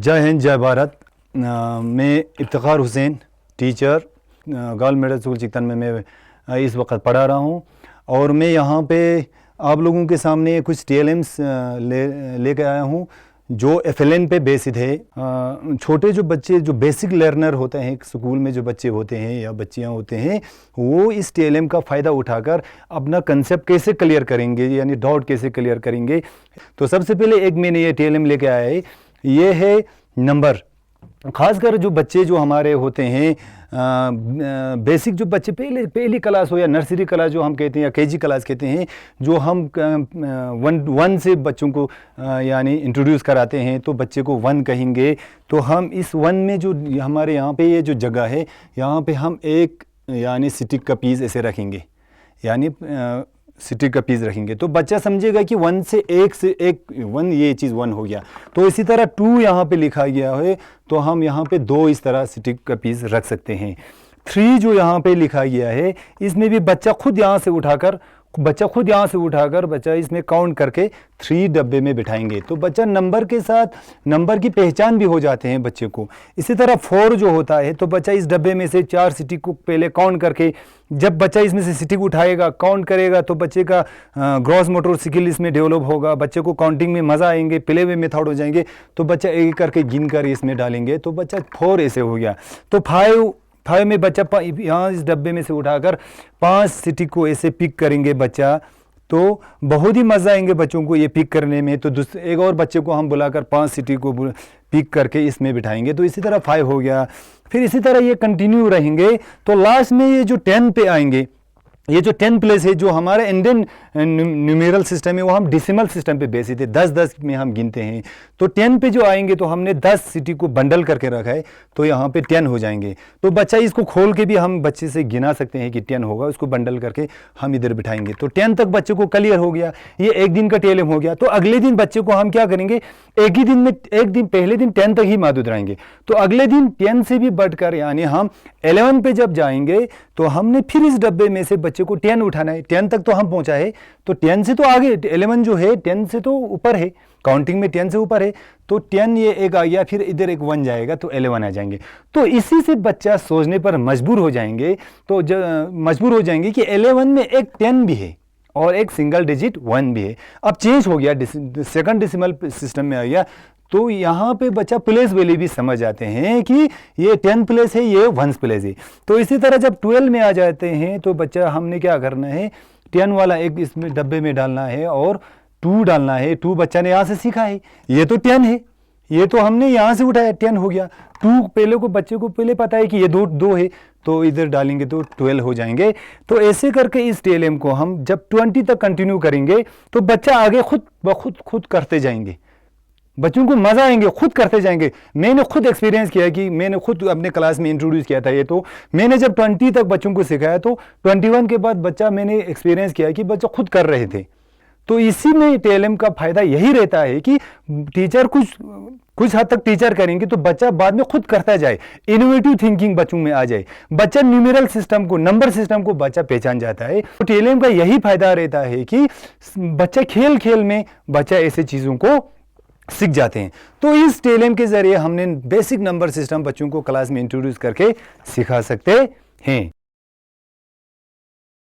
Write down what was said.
जय हिंद जय भारत। मैं Iftikhar Hussain teacher girl middle school Chiktan में मैं इस वक्त पढ़ा रहा हूँ और मैं यहाँ पे आप लोगों के सामने कुछ TLMs लेकर आया हूँ जो FLN पे बेसिड है। छोटे जो बच्चे जो बेसिक लर्नर होते हैं स्कूल में जो बच्चे होते हैं या बच्चियाँ होते हैं वो इस TLM का फ़ायदा उठाकर अपना कंसेप्ट कैसे क्लियर करेंगे यानी डाउट कैसे क्लियर करेंगे। तो सबसे पहले एक मैंने ये TLM लेके आया है, ये है नंबर। ख़ासकर जो बच्चे जो हमारे होते हैं बेसिक जो बच्चे पहली क्लास हो या नर्सरी क्लास जो हम कहते हैं या KG क्लास कहते हैं, जो हम वन से बच्चों को यानी इंट्रोड्यूस कराते हैं तो बच्चे को 1 कहेंगे। तो हम इस 1 में जो हमारे यहाँ पे ये जो जगह है यहाँ पे हम एक यानी स्टिक का पीस ऐसे रखेंगे, यानी स्टिक का पीस रखेंगे तो बच्चा समझेगा कि 1 से 1 ये चीज़ 1 हो गया। तो इसी तरह 2 यहाँ पे लिखा गया है तो हम यहाँ पे 2 इस तरह स्टिक का पीस रख सकते हैं। 3 जो यहाँ पे लिखा गया है इसमें भी बच्चा खुद यहाँ से उठाकर बच्चा इसमें काउंट करके 3 डब्बे में बिठाएंगे तो बच्चा नंबर के साथ नंबर की पहचान भी हो जाते हैं बच्चे को। इसी तरह 4 जो होता है तो बच्चा इस डब्बे में से 4 स्टिक को पहले काउंट करके जब बच्चा इसमें से स्टिक उठाएगा काउंट करेगा तो बच्चे का ग्रॉस मोटर स्किल इसमें डेवलप होगा, बच्चे को काउंटिंग में मज़ा आएंगे, प्ले वे मेथड हो जाएंगे। तो बच्चा एक करके गिन कर इसमें डालेंगे तो बच्चा 4 ऐसे हो गया। तो 5 में बच्चा यहाँ इस डब्बे में से उठाकर 5 स्टिक को ऐसे पिक करेंगे बच्चा, तो बहुत ही मज़ा आएंगे बच्चों को ये पिक करने में। तो एक और बच्चे को हम बुलाकर 5 स्टिक को पिक करके इसमें बिठाएंगे तो इसी तरह 5 हो गया। फिर इसी तरह ये कंटिन्यू रहेंगे तो लास्ट में ये जो 10 पे आएंगे, ये जो 10 प्लेस है जो हमारा इंडियन न्यूमेरल सिस्टम है वो हम डेसिमल सिस्टम पे बेसिस है, 10-10 में हम गिनते हैं। तो 10 पे जो आएंगे तो हमने 10 स्टिक को बंडल करके रखा है तो यहाँ पे 10 हो जाएंगे। तो बच्चा इसको खोल के भी हम बच्चे से गिना सकते हैं कि 10 होगा, उसको बंडल करके हम इधर बिठाएंगे तो 10 तक बच्चे को क्लियर हो गया। ये एक दिन का TLM हो गया। तो अगले दिन बच्चे को हम क्या करेंगे, एक ही दिन में पहले दिन 10 तक ही मादूद रहेंगे तो अगले दिन 10 से भी बढ़कर यानी हम 11 पे जब जाएंगे तो हमने फिर इस डब्बे में से बच्चे को 10 उठाना है। 10 तक तो हम पहुंचा है तो 10 से तो आगे 11 जो है 10 से तो ऊपर है, काउंटिंग में 10 से ऊपर है तो 10 ये एक आ गया, फिर इधर एक 1 जाएगा तो 11 आ जाएंगे। तो इसी से बच्चा सोचने पर मजबूर हो जाएंगे कि 11 में एक 10 भी है और एक सिंगल डिजिट 1 भी है। अब चेंज हो गया, सेकंड डेसिमल सिस्टम में आ गया तो यहाँ पे बच्चा प्लेस वैल्यू भी समझ जाते हैं कि ये 10 प्लेस है, ये 1 प्लेस है। तो इसी तरह जब 12 में आ जाते हैं तो बच्चा हमने क्या करना है, 10 वाला एक इसमें डब्बे में डालना है और 2 डालना है। 2 बच्चा ने यहाँ से सीखा है, ये तो 10 है, ये तो हमने यहाँ से उठाया 10 हो गया। 2 पहले को बच्चे को पहले पता है कि ये 2 है तो इधर डालेंगे तो 12 हो जाएंगे। तो ऐसे करके इस TLM को हम जब 20 तक कंटिन्यू करेंगे तो बच्चा आगे खुद करते जाएंगे, बच्चों को मज़ा आएंगे, खुद करते जाएंगे। मैंने खुद एक्सपीरियंस किया कि मैंने खुद अपने क्लास में इंट्रोड्यूस किया था ये, तो मैंने जब 20 तक बच्चों को सिखाया तो 21 के बाद बच्चा मैंने एक्सपीरियंस किया कि बच्चा खुद कर रहे थे। तो इसी में TLM का फ़ायदा यही रहता है कि टीचर कुछ हद तक टीचर करेंगे तो बच्चा बाद में खुद करता जाए, इनोवेटिव थिंकिंग बच्चों में आ जाए, बच्चा न्यूमेरल सिस्टम को नंबर सिस्टम को बच्चा पहचान जाता है। तो TLM का यही फ़ायदा रहता है कि बच्चा खेल में बच्चा ऐसे चीज़ों को सीख जाते हैं। तो इस TLM के ज़रिए हमने बेसिक नंबर सिस्टम बच्चों को क्लास में इंट्रोड्यूस करके सिखा सकते हैं।